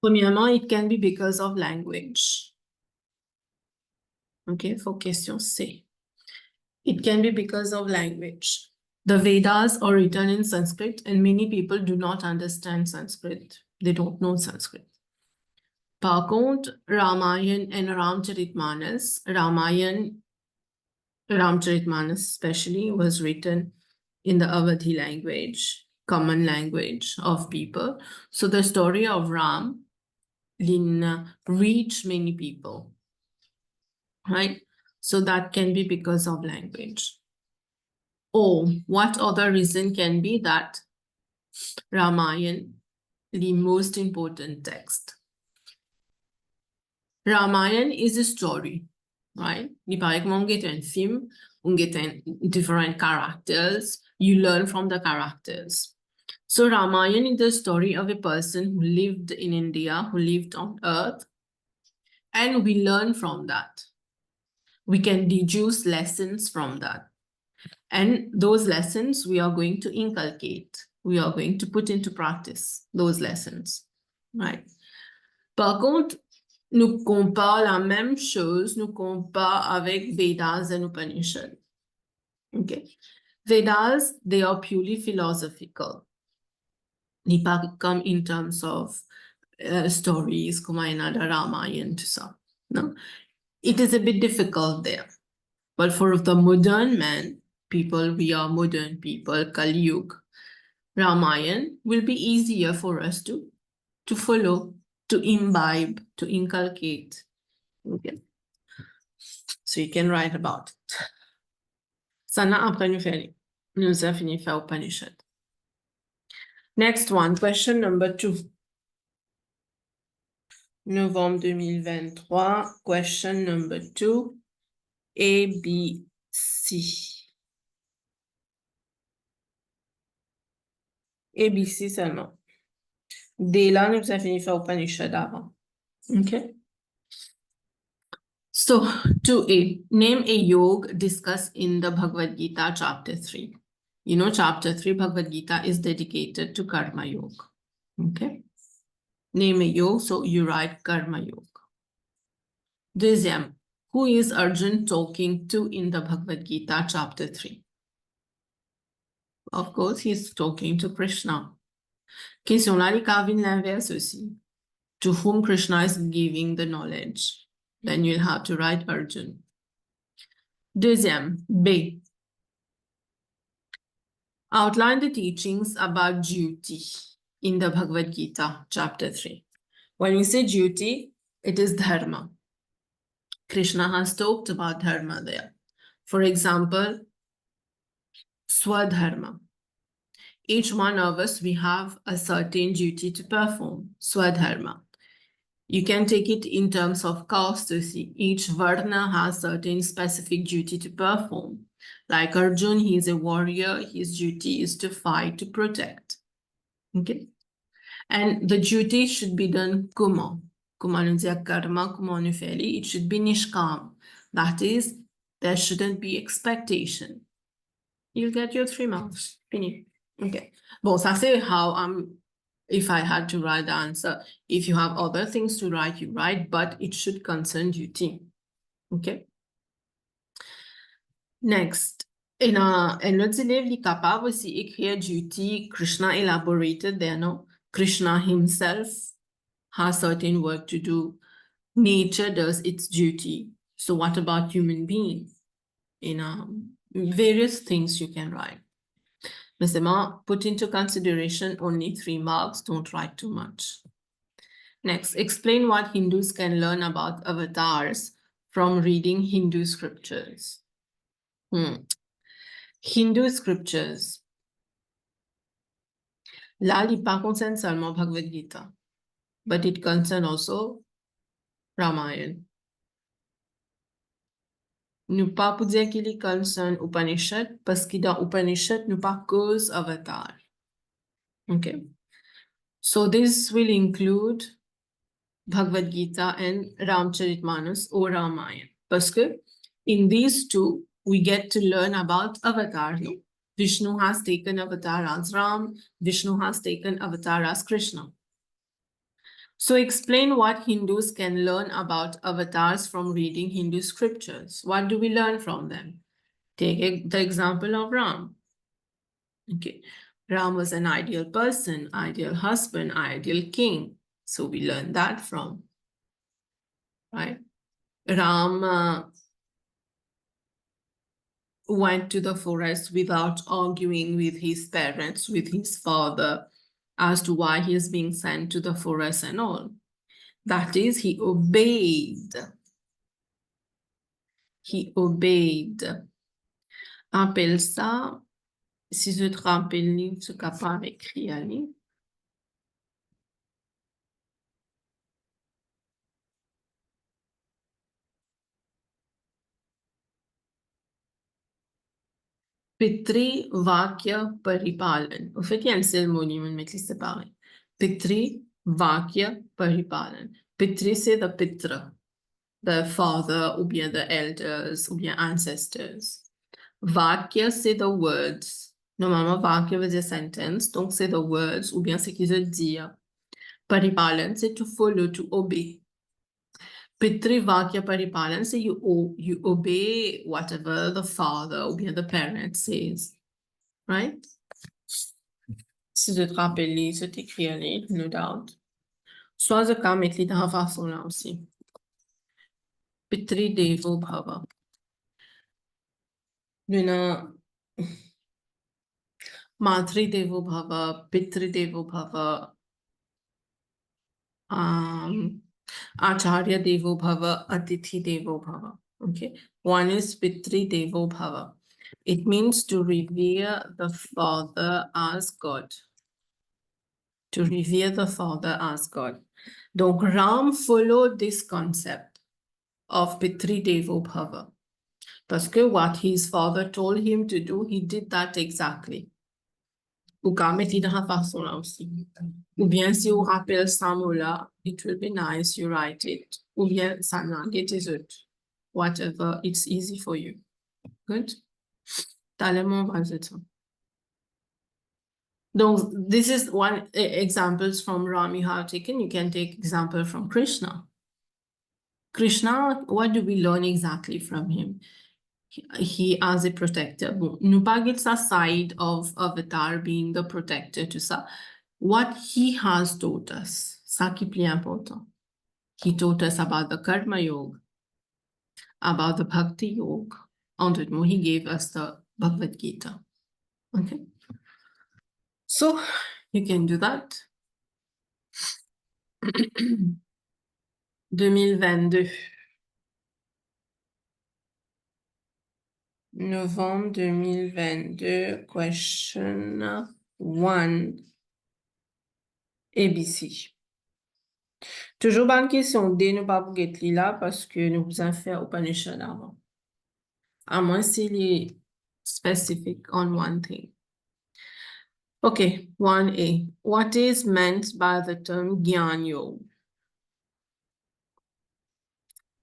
Premièrement, it can be because of language. Okay, for question C. It can be because of language. The Vedas are written in Sanskrit and many people do not understand Sanskrit. They don't know Sanskrit. Par contre, Ramayana and Ramcharitmanas especially was written in the Awadhi language, common language of people. So the story of Ram reached many people, right? So that can be because of language. Or what other reason can be that Ramayana, the most important text. Ramayana is a story, right? Ni par exemple, on get a film, on get different characters, you learn from the characters. So Ramayana is the story of a person who lived in India, who lived on earth, and we learn from that. We can deduce lessons from that. And those lessons we are going to inculcate. We are going to put into practice those lessons, right? Par contre, nous compare la même chose, nous compare avec Vedas and Upanishads. Okay. Vedas, they are purely philosophical. Ni pas comme in terms of stories, comme another Ramayana, tout ça. No. It is a bit difficult there. But for the modern man, people, we are modern people, Kali Yuga, Ramayana will be easier for us to follow, to imbibe, to inculcate. Okay. So you can write about it. Sana après nous avons fini faire Upanishad. Next one, question number 2. Novembre 2023, question number 2, A, B, C. A, B, C seulement. Dès là, nous avons fini faire Upanishad avant. Okay. So, 2A, name a yoga discussed in the Bhagavad Gita, chapter 3. You know, chapter 3 Bhagavad Gita is dedicated to Karma Yoga. Okay. Name a yoga, so you write Karma Yoga. Deuxième, who is Arjun talking to in the Bhagavad Gita, chapter 3? Of course, he's talking to Krishna. Question là, il y l'inverse aussi. To whom Krishna is giving the knowledge. Then you'll have to write Arjun. Deuxième, B. Outline the teachings about duty in the Bhagavad Gita, chapter 3. When we say duty, it is dharma. Krishna has talked about dharma there. For example, Swadharma. Each one of us, we have a certain duty to perform, Swadharma. You can take it in terms of caste to see. Each Varna has certain specific duty to perform. Like Arjun, he is a warrior. His duty is to fight, to protect. Okay? And the duty should be done kuma. Kuma nunzia karma, kuma nufeli. It should be nishkam. That is, there shouldn't be expectation. You'll get your 3 marks. Fini. Okay. Bon, ça c'est how if I had to write the answer. If you have other things to write, you write, but it should concern duty. Okay. Next. In notre livre, il est capable aussi écrire duty. Krishna elaborated there, no? Krishna himself has certain work to do. Nature does its duty. So what about human beings? Various things you can write. But put into consideration only 3 marks. Don't write too much. Next, explain what Hindus can learn about avatars from reading Hindu scriptures. Hindu scriptures. Là, il ne concerne seulement Bhagavad Gita, but it concerns also Ramayana. Nous pas pour dire qu'il concerne Upanishad, parce que dans Upanishad, nous pas cause avatar. Okay. So this will include Bhagavad Gita and Ramcharitmanas or Ramayana. Parce que in these two, we get to learn about avatar. No? Vishnu has taken avatar as Ram. Vishnu has taken avatar as Krishna. So explain what Hindus can learn about avatars from reading Hindu scriptures. What do we learn from them? Take the example of Ram. Okay, Ram was an ideal person, ideal husband, ideal king. So we learn that from, right? Ram went to the forest without arguing with his parents, with his father, as to why he is being sent to the forest and all. That is, he obeyed. He obeyed. Appelle ça, si je te rappelle ce qu'a pas écrit Ali. Pitri Vakya Paripalan. Au fait, il y a un seul mot, mais c'est séparé. Pitri Vakya Paripalan. Pitri, c'est the pitra, the father, ou bien the elders, ou bien ancestors. Vakya, c'est the words. Normalement, Vakya veut dire sentence, donc c'est the words, ou bien ce qu'ils veulent dire. Paripalan, c'est to follow, to obey. Pitri Vakya Paripalan, c'est you obey whatever the father, ou bien the parent says. Right? Si je te rappelle, c'est écrit, no doubt. Soit je peux mettre de la façon là aussi. Pitri Devo Bhava. Luna Matri Devo Bhava, Pitri Devo Bhava, Acharya Devo Bhava, Atithi Devo Bhava. Okay. One is Pitri Devo Bhava. It means to revere the father as God. To revere the father as God. Donc Ram followed this concept of Pitri Devo Bhava. Parce que what his father told him to do, he did that exactly. Ou ka meti de la façon là aussi. Ou bien si vous rappelez ça mot-là, it will be nice, you write it. Ou bien ça n'a, get it. Whatever, it's easy for you. Good? Tellement va ça. Donc, this is one examples from Ram you have taken. You can take example from Krishna. Krishna, what do we learn exactly from him? He as a protector. Bon, nous pas get sa side of Avatar being the protector to ça. What he has taught us, ça qui est plus important. He taught us about the Karma Yoga, about the Bhakti Yoga. En d'autres mots, he gave us the Bhagavad Gita. Okay. So, you can do that. 2022. Novembre 2022, question 1, ABC. Toujours bonne question D, nous pas pour get là parce que nous avons fait Upanishad avant. À moins s'il est specific on one thing. Okay, 1A. What is meant by the term Gyan Yoga?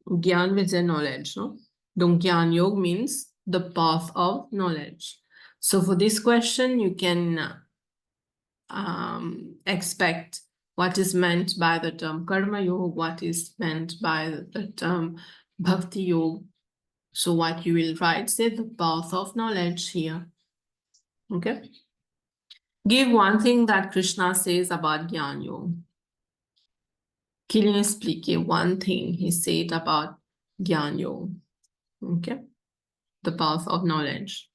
Gyan means knowledge, no? Donc Gyan Yoga means the path of knowledge. So for this question, you can expect what is meant by the term Karma Yoga, what is meant by the term Bhakti Yoga. So what you will write, say the path of knowledge here. Okay. Give one thing that Krishna says about Gyan Yoga. Qu'il explique one thing he said about Gyan Yoga. Okay. The path of knowledge.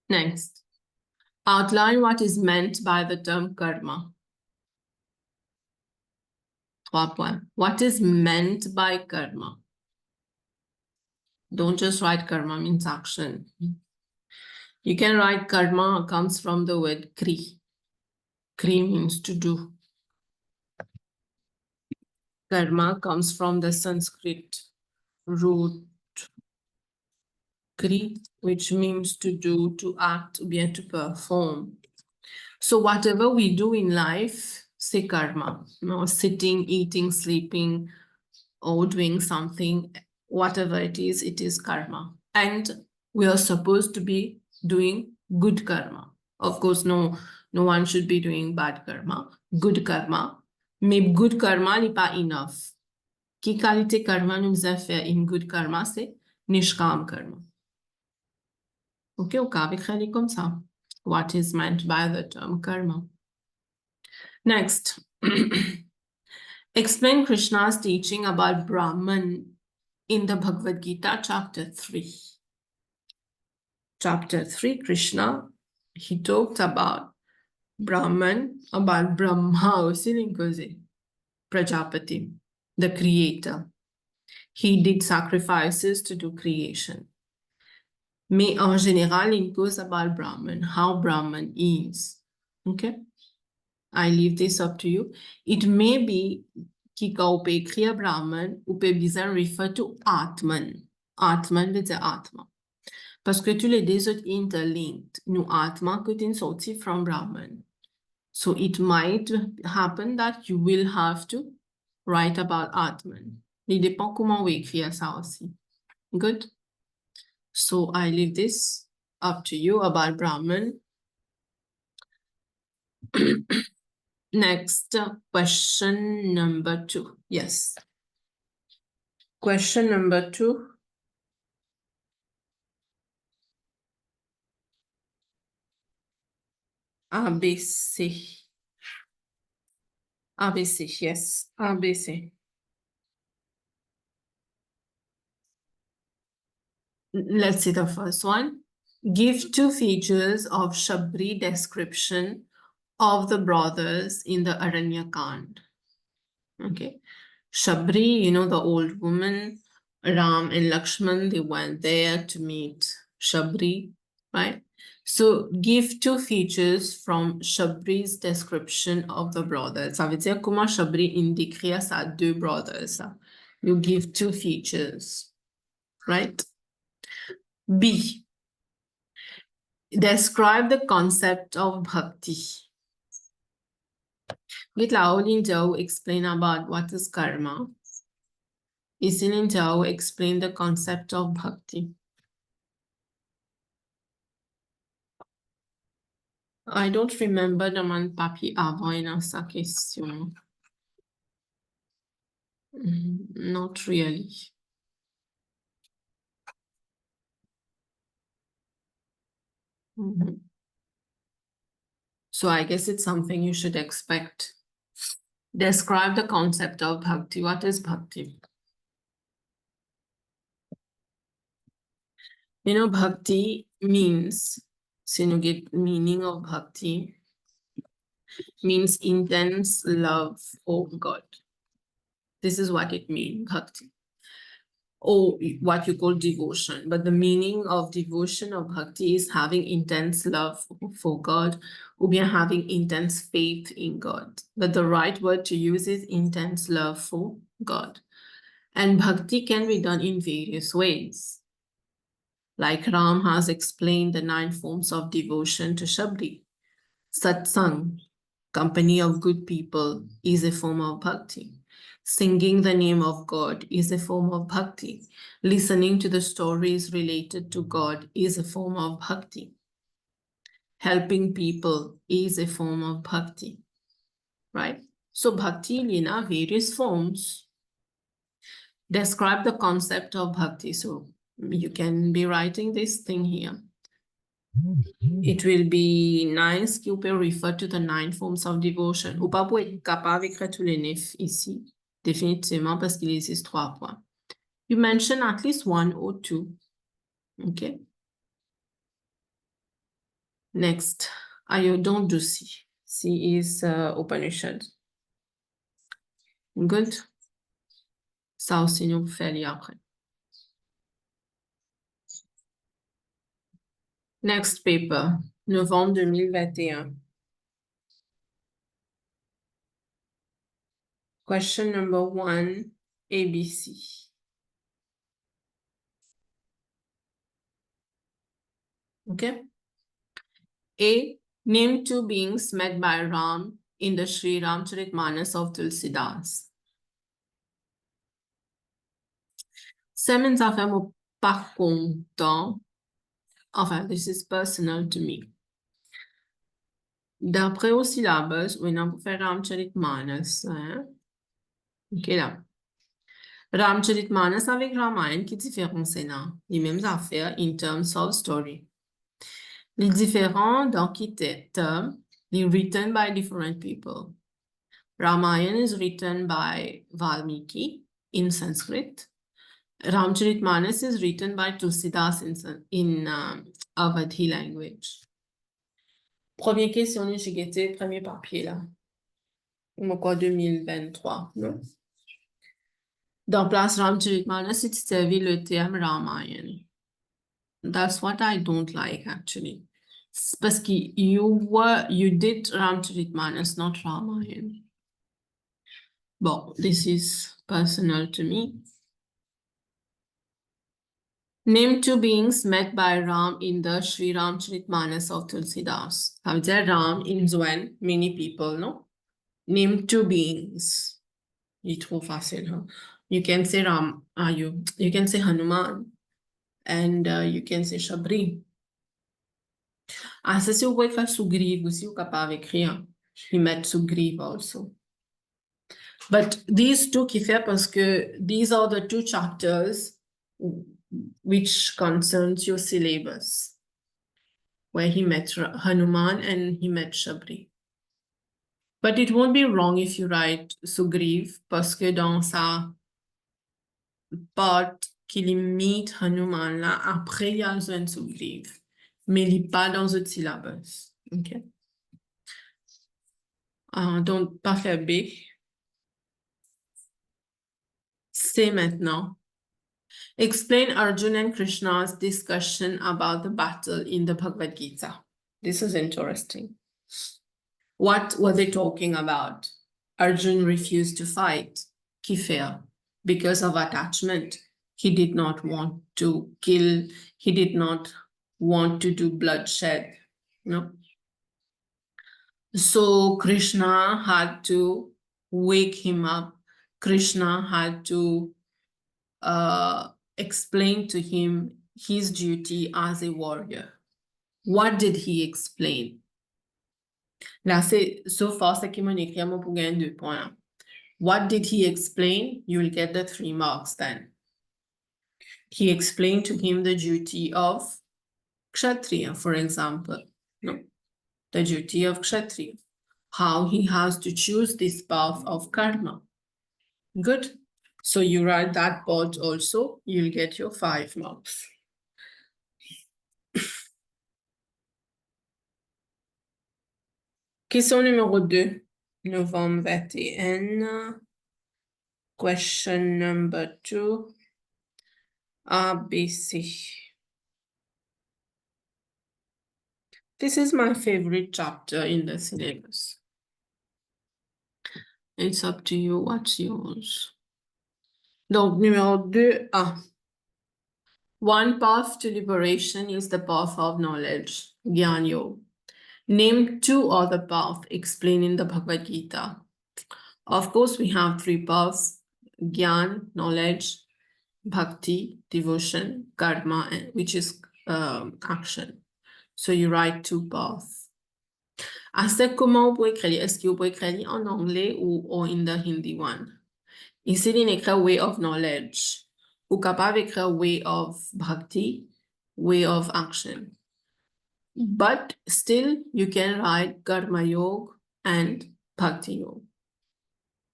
Next. Outline what is meant by the term karma. 3 points. What is meant by karma? Don't just write karma means action. You can write karma comes from the word kri. Kri means to do. Karma comes from the Sanskrit root kri, which means to do, to act, or bien to perform. So whatever we do in life, say karma. No, sitting, eating, sleeping, or doing something, whatever it is karma. And we are supposed to be doing good karma. Of course, no No one should be doing bad karma, good karma. Mais good karma n'est pas enough. Qui qualité karma nous a fait in good karma, c'est nishkam karma. Ok, au cas écrit comme ça. What is meant by the term karma? Next. Explain Krishna's teaching about Brahman in the Bhagavad Gita, chapter 3. Chapter 3, Krishna, he talked about Brahman, about Brahma aussi, Prajapati, the creator. He did sacrifices to do creation. Mais en général, it goes about Brahman, how Brahman is. Okay? I leave this up to you. It may be कि quand on peut écrire Brahman, on peut bien refer to Atman. Atman veut dire Atma. Parce que tous les deux autres interlinked. Nous Atma could in sorti from Brahman. So it might happen that you will have to write about Atman. Il dépend comment on écrire ça aussi. Good? So I leave this up to you about Brahman. Next, question number 2. Yes. Question number 2. ABC. ABC, yes. ABC. Let's see the first one. Give 2 features of Shabri description of the brothers in the Aranyakand. Okay. Shabri, you know, the old woman, Ram and Lakshman, they went there to meet Shabri, right? So give 2 features from Shabri's description of the brothers. Ça veut dire comment Shabri indiquerait sa 2 brothers. You give 2 features, right? B. Describe the concept of bhakti. With Laolin Zhou explain about what is karma. Isilin Zhou explain the concept of bhakti. I don't remember the man papi avant in sa question. Not really. So I guess it's something you should expect. Describe the concept of bhakti. What is bhakti? You know, bhakti means, so you get meaning of bhakti, means intense love for God. This is what it means, bhakti. Or what you call devotion. But the meaning of devotion or bhakti is having intense love for God, or bien having intense faith in God. But the right word to use is intense love for God. And bhakti can be done in various ways. Like Ram has explained the 9 forms of devotion to Shabri. Satsang, company of good people, is a form of bhakti. Singing the name of God is a form of bhakti. Listening to the stories related to God is a form of bhakti. Helping people is a form of bhakti, right? So bhakti in various forms. Describe the concept of bhakti. So you can be writing this thing here. It will be nice que vous pouvez refer to the 9 forms of devotion. Ou pas pour être capable d'écrire tous les 9 ici. Définitivement parce qu'il existe 3 points. You mention at least 1 or 2. Okay. Next. Ayodhya Dusi. C is Upanishad. Good. Ça aussi, nous faire après. Next paper. Novembre 2021. Question number 1, ABC. Okay. A. Name 2 beings met by Ram in the Sri Ramcharitmanas of Tulsidas. Ça means affaire mo pas content. Enfin, this is personal to me. D'après aux syllabes, on a pour faire Ramcharitmanas. Hein? Ok, là. Ramcharitmanas avec Ramayana, qui différent c'est là? Les mêmes affaires in terms of story. Les différents dans qui termes, les written by different people. Ramayana is written by Valmiki in Sanskrit. Ramcharitmanas is written by Tulsidas in Awadhi language. Première question, j'ai guetté premier papier là. Quoi, 2023, non? Dans place Ramcharitmanas, c'est servi le terme Ramayana. That's what I don't like actually. Parce que you did Ramcharitmanas, not Ramayana. Bon, this is personal to me. Name two beings met by Ram in the Sri Ramcharitmanas of Tulsidas. Ça veut dire Ram in Zwen, many people, no? Name two beings. Il est trop facile, huh? You can say Ram, you can say Hanuman, and you can say Shabri. Ah, ça, si vous pouvez faire Sugriv aussi, vous capable d'écrire. You met Sugriv also. But these two qui fait parce que these are the two chapters which concerns your syllabus, where he met Hanuman and he met Shabri. But it won't be wrong if you write Sugriv, parce que dans sa part qu'il meet Hanuman là, après il y a un Sugriv, mais il n'est pas dans le syllabus. OK? Donc, pas faire B. C maintenant. Explain Arjuna and Krishna's discussion about the battle in the Bhagavad Gita. This is interesting. What were they talking about? Arjuna refused to fight, Kifir, because of attachment. He did not want to kill. He did not want to do bloodshed. No. So Krishna had to wake him up. Krishna had to explain to him his duty as a warrior. What did he explain? Là, c'est so far, c'est qui m'en écrit pour gagner 2 points. What did he explain? You will get the 3 marks then. He explained to him the duty of Kshatriya, for example. No, the duty of Kshatriya. How he has to choose this path of karma. Good. So you write that part also, you'll get your 5 marks. Question numéro 2, novembre 21. Question number 2, ABC. This is my favorite chapter in the syllabus. It's up to you, what's yours? Donc, numéro 2A. One path to liberation is the path of knowledge, Gyan Yoga. Name 2 other paths explained in the Bhagavad Gita. Of course, we have 3 paths, Gyan, knowledge, Bhakti, devotion, Karma, which is action. So you write 2 paths. Est-ce comment vous pouvez écrire? Est-ce que vous pouvez écrire en anglais ou in the Hindi one? Ici, il écrit way of knowledge. Vous capable d'écrire way of Bhakti, way of action. But still, you can write Karma Yoga and Bhakti Yoga.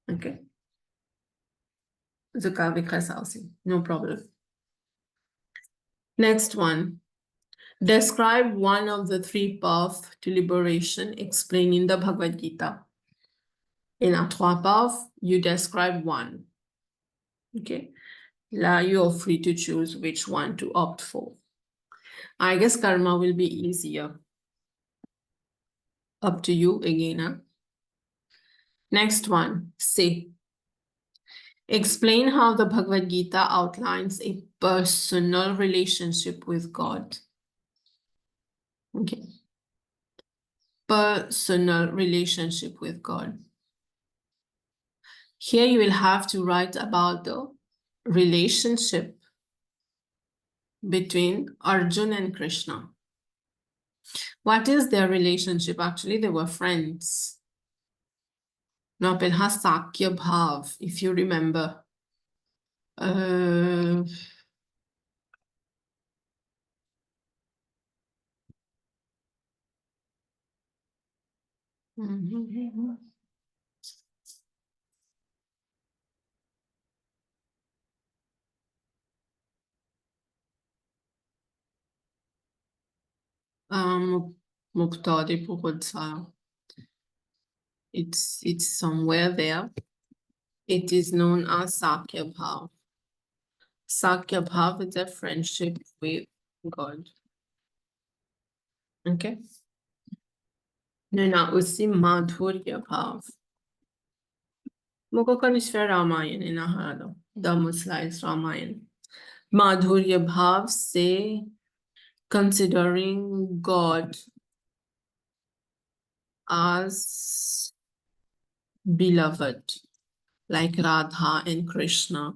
Okay. The Kavika Sausi, no problem. Next one. Describe one of the 3 paths to liberation explained in the Bhagavad Gita. In a 3 paths, you describe one. Okay. Now you are free to choose which one to opt for. I guess karma will be easier. Up to you again. Huh? Next one, C. Explain how the Bhagavad Gita outlines a personal relationship with God. Okay. Personal relationship with God. Here you will have to write about the relationship between Arjuna and Krishna. What is their relationship? Actually, they were friends. No, but has Sakya Bhav, if you remember. Uh, Muktadi Purutsara. It's somewhere there. It is known as Sakya Bhav. Sakya Bhav is a friendship with God. Okay. Nena usi Madhurya Bhav. Moko kanishver Ramayan in Ahado. Damuslice Ramayan. Madhurya Bhav say considering God as beloved, like Radha and Krishna,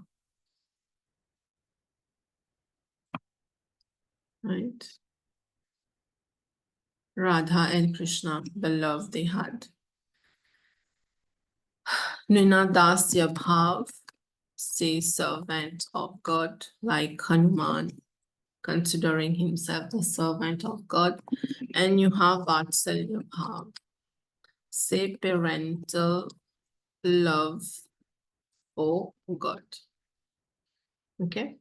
right? Radha and Krishna, the love they had. Ninadasya Bhav, say servant of God, like Hanuman, considering himself the servant of God. And you have Vatsalya Bhav, say parental love for God. Okay?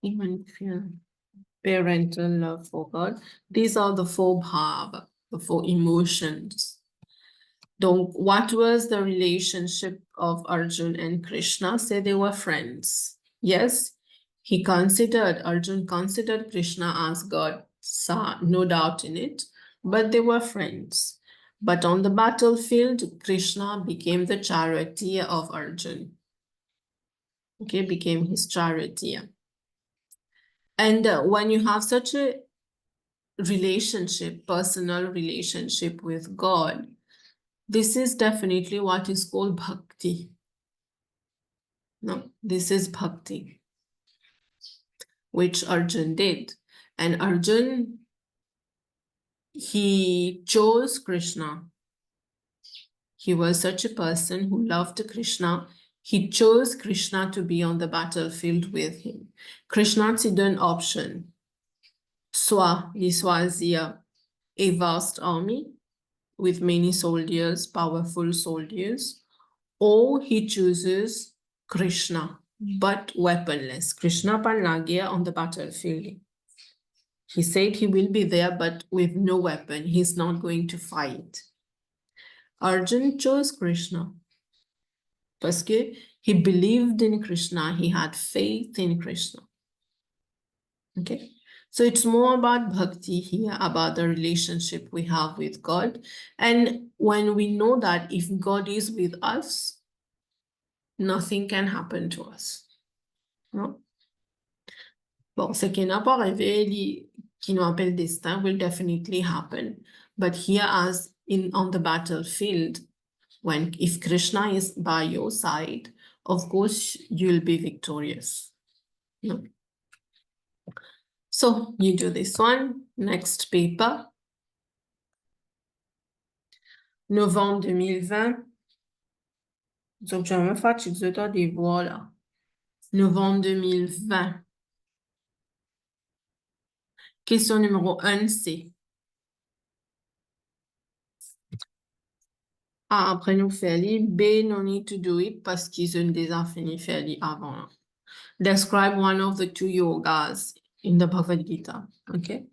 Even if you parental love for God. These are the four bhav, the four emotions. What was the relationship of Arjun and Krishna? Say they were friends. Yes, Arjun considered Krishna as God, no doubt in it, but they were friends. But on the battlefield, Krishna became the charioteer of Arjun. Okay, became his charioteer. And when you have such a relationship, personal relationship with God, this is definitely what is called bhakti. No, this is bhakti, which Arjun did. And Arjun, he chose Krishna. He was such a person who loved Krishna. He chose Krishna to be on the battlefield with him. Krishna had an option. Soit he choisit a vast army with many soldiers, powerful soldiers, or he chooses Krishna, but weaponless. Krishna Panagya on the battlefield. He said he will be there, but with no weapon. He's not going to fight. Arjun chose Krishna because he believed in Krishna. He had faith in Krishna. Okay. So it's more about bhakti here, about the relationship we have with God. And when we know that if God is with us, nothing can happen to us. No? Bon, ce qui n'a pas arrivé, qui nous appelle destin, will definitely happen. But here, as in on the battlefield, if Krishna is by your side, of course you'll be victorious. No? So you do this one. Next paper. Novembre 2020. Donc, je vais me faire des voix là. Novembre 2020. Question numéro 1, c'est. A, après nous faire B, no need to do it parce qu'ils ont déjà fini faire avant. Describe one of the two yogas in the Bhagavad Gita. OK?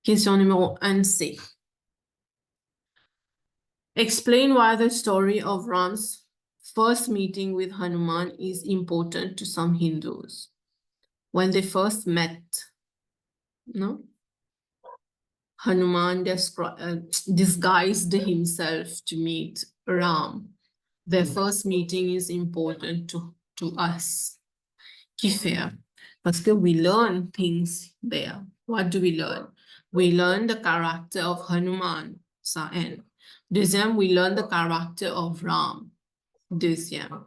Question numéro 1, c'est. Explain why the story of Ram's first meeting with Hanuman is important to some Hindus. When they first met, no? Hanuman disguised himself to meet Ram. Their first meeting is important to us. Qui fait? Parce que we learn things there. What do we learn? We learn the character of Hanuman, ça N. Deuxième, we learn the character of Ram. Deuxième.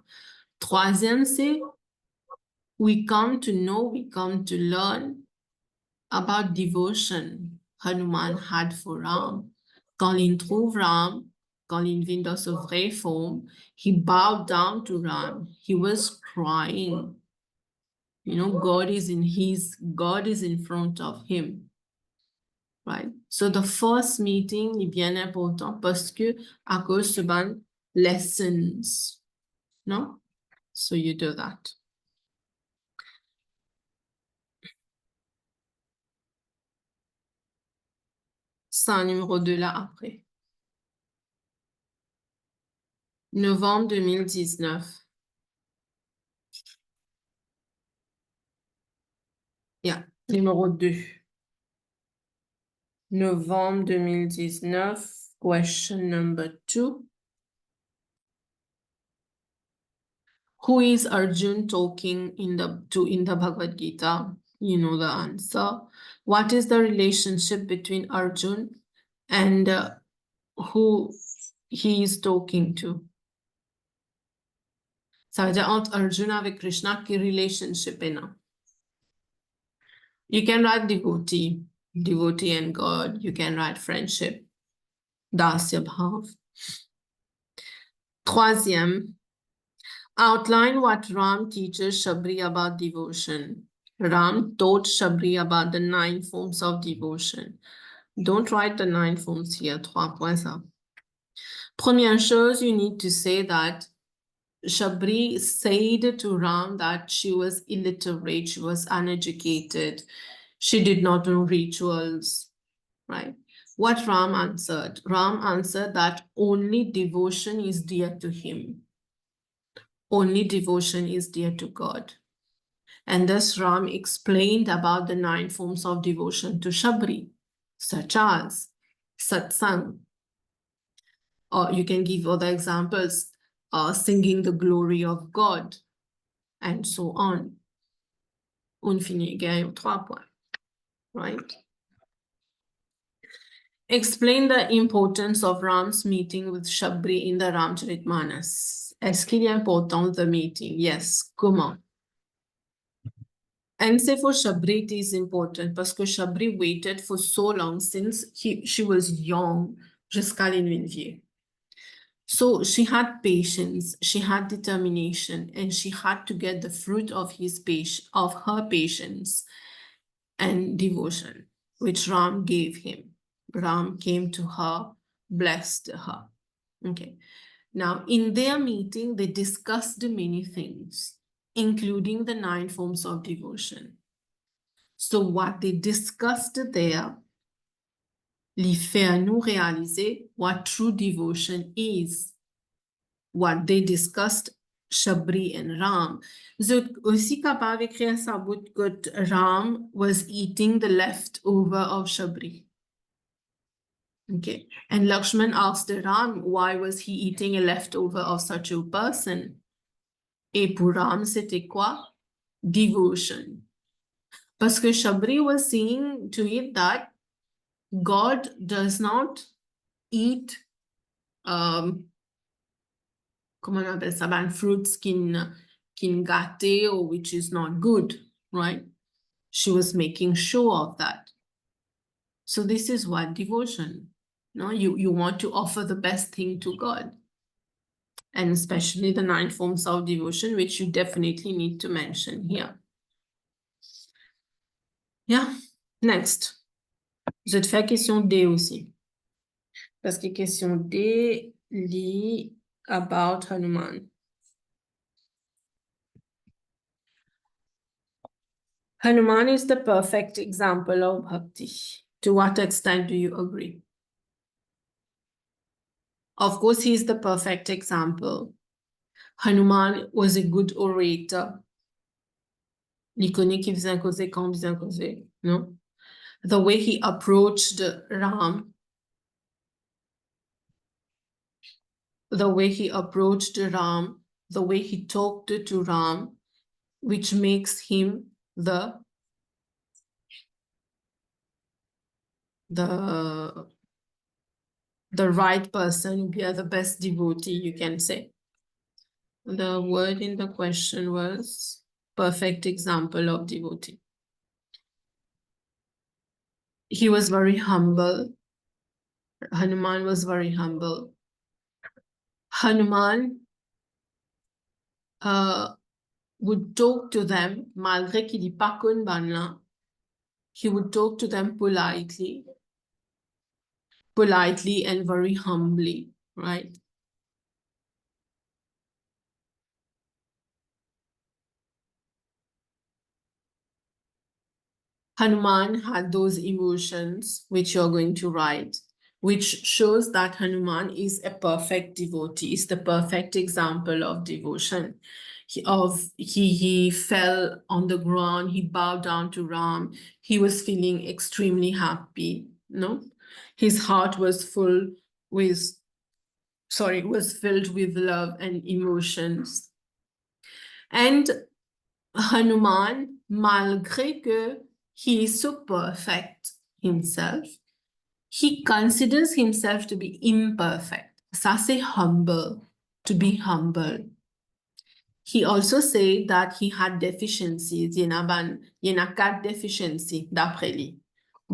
Troisième, c'est we come to know, we come to learn about devotion Hanuman had for Ram. Quand il trouve Ram, quand il vient dans sa vraie forme, he bowed down to Ram. He was crying. You know, God is in front of him. Right? So the first meeting est bien important parce que à cause de ban lessons. No? So you do that. C'est un numéro 2 là après. Novembre 2019. Yeah, numéro 2. Novembre 2019, question number 2. Who is Arjun talking in the Bhagavad Gita? You know the answer. What is the relationship between Arjun and who he is talking to? Ça veut dire entre Arjun avec Krishna, quel relationship est là? You can write devotee and God. You can write friendship, dasya bhav. Troisième, outline what Ram teaches Shabri about devotion. Ram taught Shabri about the 9 forms of devotion. Don't write the 9 forms here, 3 points up. Première chose, you need to say that Shabri said to Ram that she was illiterate, she was uneducated, she did not know rituals, right? What Ram answered? Ram answered that only devotion is dear to him. Only devotion is dear to God. And thus Ram explained about the 9 forms of devotion to Shabri, such as satsang. Or you can give other examples, singing the glory of God, and so on. On finit égal aux 3 points, right? Explain the importance of Ram's meeting with Shabri in the Ramcharitmanas. Est-ce qu'il est important the meeting? Yes. Comment? And say for Shabri it is important parce que Shabri waited for so long since she was young jusqu'à les nuits vieux. So she had patience, she had determination, and she had to get the fruit of her patience and devotion, which Ram gave him. Ram came to her, blessed her. Okay. Now, in their meeting, they discussed many things, including the 9 forms of devotion. So what they discussed there, les fait nous réaliser what true devotion is. What they discussed, Shabri and Ram. Vous êtes aussi capable d'écrire ça bout que Ram was eating the leftover of Shabri. Okay. And Lakshman asked Ram, why was he eating a leftover of such a person? Et pour Ram, c'était quoi? Devotion. Parce que Shabri was seeing to it that God does not eat, comment on appelle ça, fruits kin gâté or which is not good, right? She was making sure of that. So this is what devotion. No, you want to offer the best thing to God. And especially the 9 forms of devotion, which you definitely need to mention here. Yeah, next. Je te fais question D aussi. Parce que question D lit about Hanuman. Hanuman is the perfect example of bhakti. To what extent do you agree? Of course, he is the perfect example. Hanuman was a good orator. Il connaît qui faisait causer quand bien causer, no? The way he approached Ram, the way he talked to Ram, which makes him the right person, the best devotee, you can say. The word in the question was perfect example of devotee. he was very humble. Hanuman was very humble. Hanuman would talk to them, malgré qu'il n'est pas connu ban là, he would talk to them politely and very humbly, right? Hanuman had those emotions which you're going to write, which shows that Hanuman is a perfect devotee, is the perfect example of devotion. He fell on the ground, he bowed down to Ram, he was feeling extremely happy, no? His heart was filled with love and emotions. And Hanuman, malgré que he is so perfect himself, he considers himself to be imperfect. Ça, c'est humble, to be humble. He also said that he had deficiencies. Il y a 4 déficiencies d'après lui.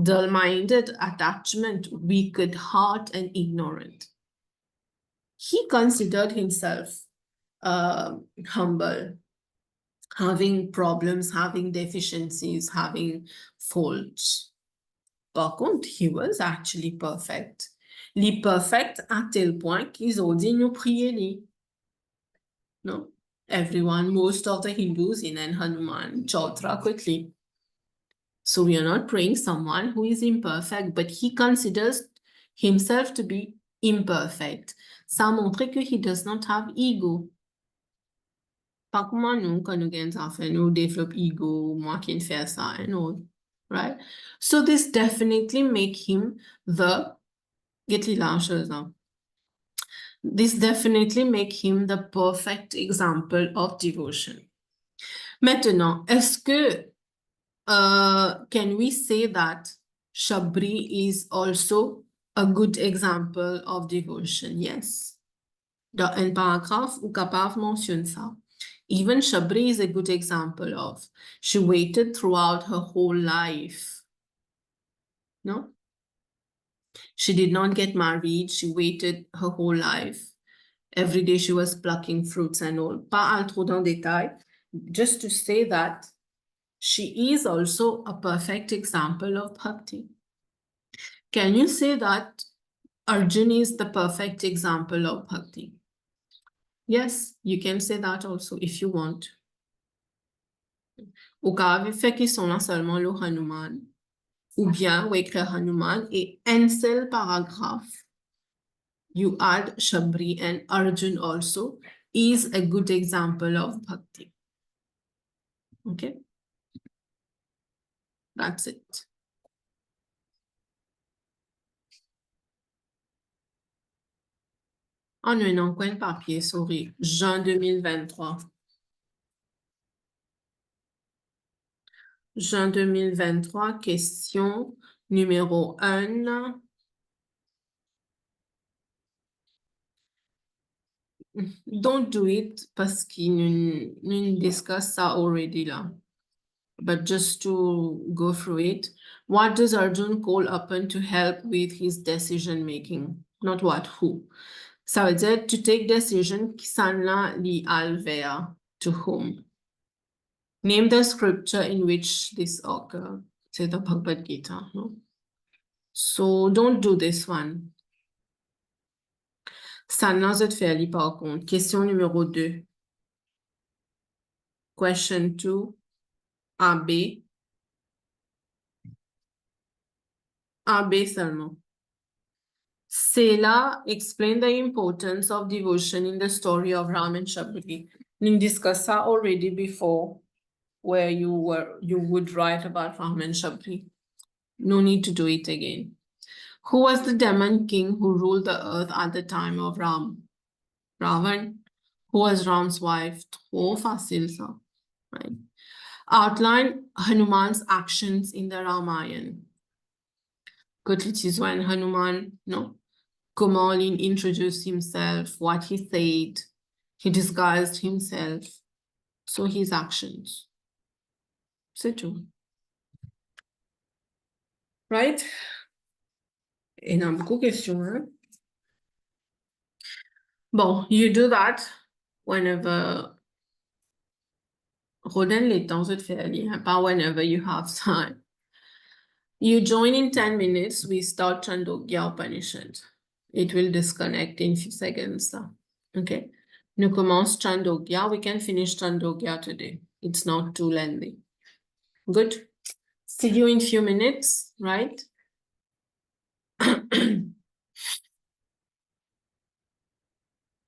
Dull-minded, attachment, wicked heart, and ignorant. He considered himself humble, having problems, having deficiencies, having faults. Par contre, he was actually perfect. Il est perfect à tel point qu'ils ont dit nous prier lui. No? Everyone, most of the Hindus in and Hanuman, Chautra quickly. So we are not praying someone who is imperfect, but he considers himself to be imperfect. Ça montre que he does not have ego. Pas comme nous, quand nous gagnons affaires, nous développons ego, moi qui ne fais ça, and all, right? So this definitely make him the, this definitely make him the perfect example of devotion. Maintenant, est-ce que, can we say that Shabri is also a good example of devotion? Yes. Dans un paragraphe, ou capable mentionne ça. Even Shabri is a good example of. She waited throughout her whole life. No? She did not get married. She waited her whole life. Every day she was plucking fruits and all. Pas aller trop dans détail. Just to say that she is also a perfect example of bhakti. Can you say that Arjun is the perfect example of bhakti? Yes, you can say that also if you want. Ou ka fait qu'ils sont là seulement le Hanuman. Ou bien, ou écrire Hanuman et un seul paragraphe. You add Shabri and Arjun also is a good example of bhakti. Okay? That's it. En un coin de papier, sorry. Juin 2023. Juin 2023, question numéro 1. Don't do it parce qu'il nous discuss ça already là. But just to go through it, what does Arjun call upon to help with his decision making? Not what, who. Ça veut dire to take decision qui s'en là li alvea, to whom. Name the scripture in which this occurs. Say the Bhagavad Gita, no? So don't do this one. Sanna zet fairly par contre. Question numéro 2. Question 2. AB. AB seulement. Sela explained the importance of devotion in the story of Ram and Shabri. We discussed that already before, where you would write about Ram and Shabri. No need to do it again. Who was the demon king who ruled the earth at the time of Ram? Ravan. Who was Ram's wife? Trop facile, ça. Right. Outline Hanuman's actions in the Ramayana. Good, it is when Hanuman, no? Comment il introduced himself, what he said, he disguised himself. So his actions. C'est tout. Right? Et il y a beaucoup de questions, hein? Bon, you do that whenever redonne les temps de faire lire, pas whenever you have time. You join in 10 minutes, we start Chandogya Upanishad. It will disconnect in few seconds. Okay. Nous commence Chandogya. We can finish Chandogya today. It's not too lengthy. Good. See you in few minutes, right?